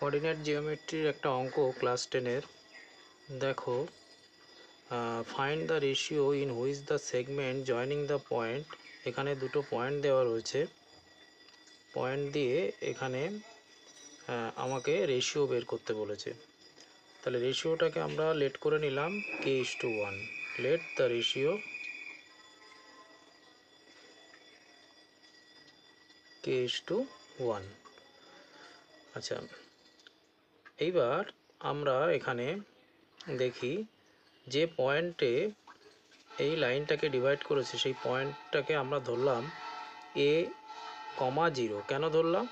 Coordinate জিওমেট্রির একটা অঙ্ক class 10-এর। দেখো, find the ratio in which the segment joining the point. এখানে দুটো পয়েন্ট দেওয়া রয়েছে, পয়েন্ট দিয়ে এখানে আমাকে রেশিও বের করতে বলেছে। তাহলে রেশিওটাকে আমরা লেট করে নিলাম k:1। Let the ratio k:1। আচ্ছা, এইবার আমরা এখানে দেখি যে পয়েন্টে এই লাইনটাকে ডিভাইড করেছে সেই পয়েন্টটাকে আমরা ধরলাম a,0। কেন ধরলাম?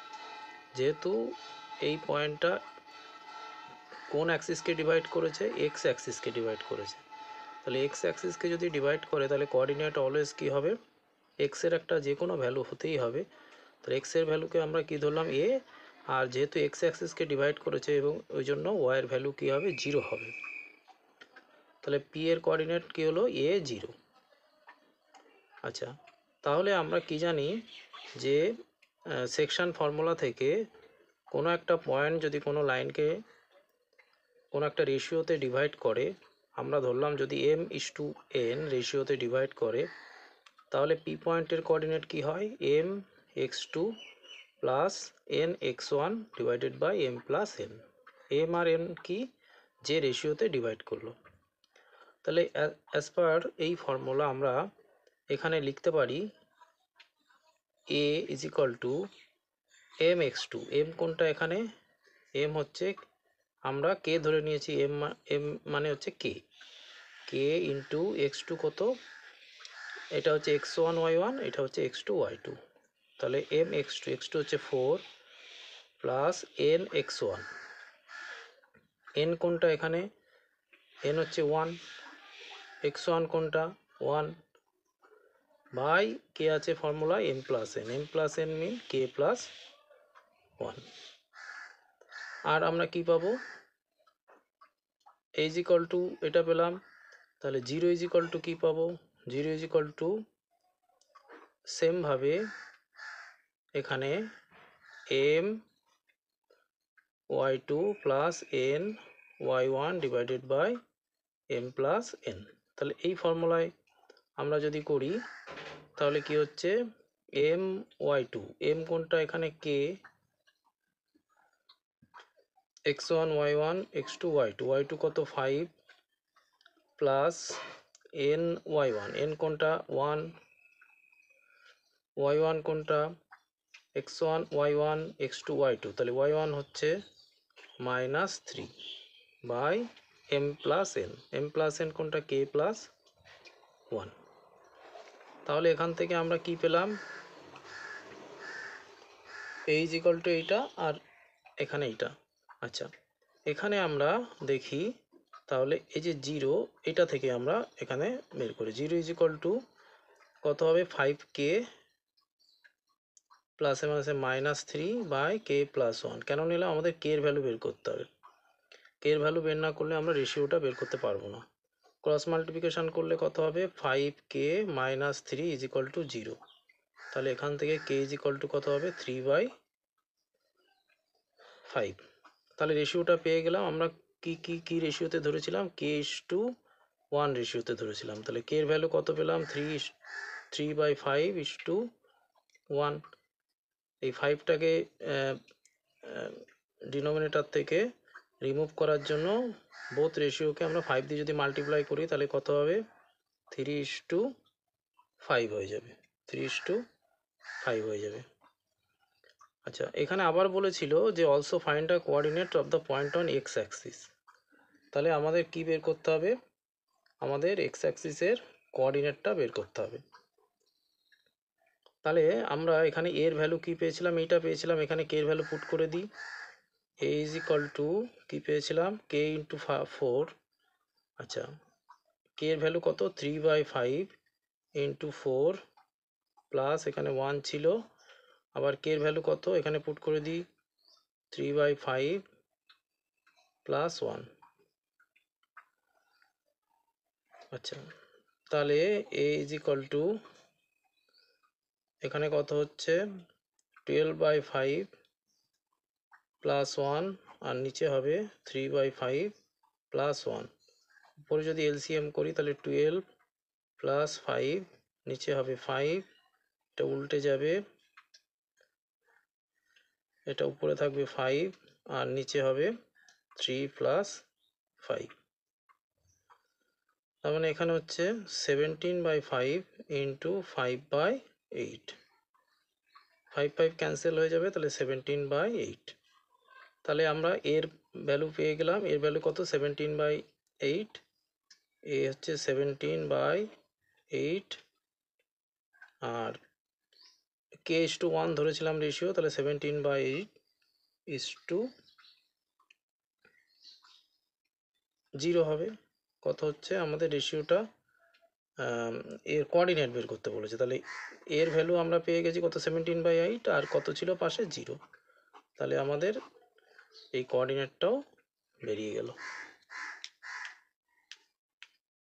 যেহেতু এই পয়েন্টটা কোন অ্যাক্সিসকে ডিভাইড করেছে? এক্স অ্যাক্সিসকে ডিভাইড করেছে। তাহলে এক্স অ্যাক্সিসকে যদি ডিভাইড করে তাহলে কোঅর্ডিনেট অলওয়েজ কী হবে? এক্সের একটা যে কোনো ভ্যালু হতেই হবে। তাহলে এক্সের ভ্যালুকে আমরা কি ধরলাম? এ। আর যেহেতু এক্স অ্যাক্সিসকে ডিভাইড করেছে এবং ওই জন্য ওয়াইয়ের ভ্যালু কী হবে? 0 হবে। তাহলে পি এর কোঅর্ডিনেট কী হলো? a,0। আচ্ছা, তাহলে আমরা কি জানি যে সেকশন ফর্মুলা থেকে কোনো একটা পয়েন্ট যদি কোনো লাইনকে কোনো একটা রেশিওতে ডিভাইড করে, আমরা ধরলাম যদি m:n রেশিওতে ডিভাইড করে, তাহলে পি পয়েন্টের কোঅর্ডিনেট কি হয়? m(x2) plus n(x1) divided by m plus n। m আর n কি? যে রেশিওতে ডিভাইড করলো। তাহলে অ্যাজ পার এই ফর্মুলা আমরা এখানে লিখতে পারি a is equal to mx2। m কোনটা এখানে? m হচ্ছে, আমরা কে ধরে নিয়েছি, m মানে হচ্ছে k ইন্টু x2 কত? এটা হচ্ছে x1 y1, এটা হচ্ছে x2 y2। তাহলে m(x2) হচ্ছে 4 প্লাস n(x1). n কোনটা এখানে? n হচ্ছে 1। x1 কোনটা? 1 বাই কে আছে formula m plus n। m plus n মিন k প্লাস 1। আর আমরা কি পাবো? a ইজ ইকুয়াল টু এটা পেলাম। তাহলে 0 ইজ ইকুয়াল টু কী পাবো? 0 ইজ ইকুয়াল টু সেমভাবে এখানে m y2 plus n y1 divided by m plus n। তাহলে এই ফর্মুলায় আমরা যদি করি তাহলে কি হচ্ছে? m y2, m কোনটা এখানে? k, x1 y1 x2 y2, y2 কত? 5 প্লাস n y1, n কোনটা? 1, y1 কোনটা? x1 y1 x2 y2, তাহলে y1 হচ্ছে -3 by m plus n। m plus n কোনটা? k plus 1। তাহলে এখান থেকে আমরা কি পেলাম? a ইজ ইকুয়াল টু এইটা আর এখানে এইটা। আচ্ছা, এখানে আমরা দেখি তাহলে এই যে 0, এটা থেকে আমরা এখানে বের করি। 0 ইজ ইকুয়াল টু কত হবে? 5k plus -3 by k plus 1। কেন নিলাম? আমাদের k এর ভ্যালু বের করতে হবে। k এর ভ্যালু বের না করলে আমরা রেশিওটা বের করতে পারবো না। ক্রস মাল্টিপ্লিকেশন করলে কত হবে? 5k - 3 is equal to 0। তাহলে এখান থেকে k ইজ ইকুয়াল টু কত হবে? 3/5। তাহলে রেশিওটা পেয়ে গেলাম। আমরা কি রেশিওতে ধরেছিলাম? k:1 রেশিওতে ধরেছিলাম। তাহলে k এর ভ্যালু কত পেলাম? 3/5:1। এই 5টাকে ডিনোমিনেটর থেকে রিমুভ করার জন্য বোথ রেশিওকে আমরা 5 দিয়ে যদি মাল্টিপ্লাই করি তাহলে কত হবে? 3:5 হয়ে যাবে। 3:5 হয়ে যাবে। আচ্ছা, এখানে আবার বলেছিল যে also find the coordinate of the point on x Axis. তাহলে আমাদের কি বের করতে হবে? আমাদের এক্স অ্যাক্সিসের কোঅর্ডিনেটটা বের করতে হবে। তাহলে আমরা এখানে এর ভ্যালু কি পেয়েছিলাম? এইটা পেয়েছিলাম। এখানে কে এর ভ্যালু পুট করে দিই। a ইজ ইকুয়াল টু কি পেয়েছিলাম? k into 4। আচ্ছা, কে এর ভ্যালু কত? 3/5 ইন্টু 4 প্লাস এখানে 1 ছিল। আবার কে এর ভ্যালু কত? এখানে পুট করে দিই 3/5 প্লাস 1। আচ্ছা, তাহলে a ইজ ইকুয়াল টু এখানে কত হচ্ছে? 12/5 প্লাস 1 আর নিচে হবে 3/5 প্লাস 1। উপরে যদি এলসিএম করি তাহলে 12 প্লাস 5, নিচে হবে 5, এটা উল্টে যাবে, এটা উপরে থাকবে 5 আর নিচে হবে 3 প্লাস 5। তার মানে এখানে হচ্ছে 17/5 ইন্টু 5/8, 5 ক্যান্সেল হয়ে যাবে, তাহলে 17/8। তাহলে আমরা এর ভ্যালু পেয়ে গেলাম। এর ভ্যালু কত? 17/8। এ হচ্ছে 17/8 আর k:1 ধরেছিলাম রেশিও, তাহলে 17/8:0 হবে। কত হচ্ছে আমাদের রেশিওটা? এর কোঅর্ডিনেট বের করতে বলেছে, তাহলে এর ভ্যালু আমরা পেয়ে গেছি কত? 17/8 আর কত ছিল পাশে? 0। তাহলে আমাদের এই কোঅর্ডিনেটটাও বেরিয়ে গেল।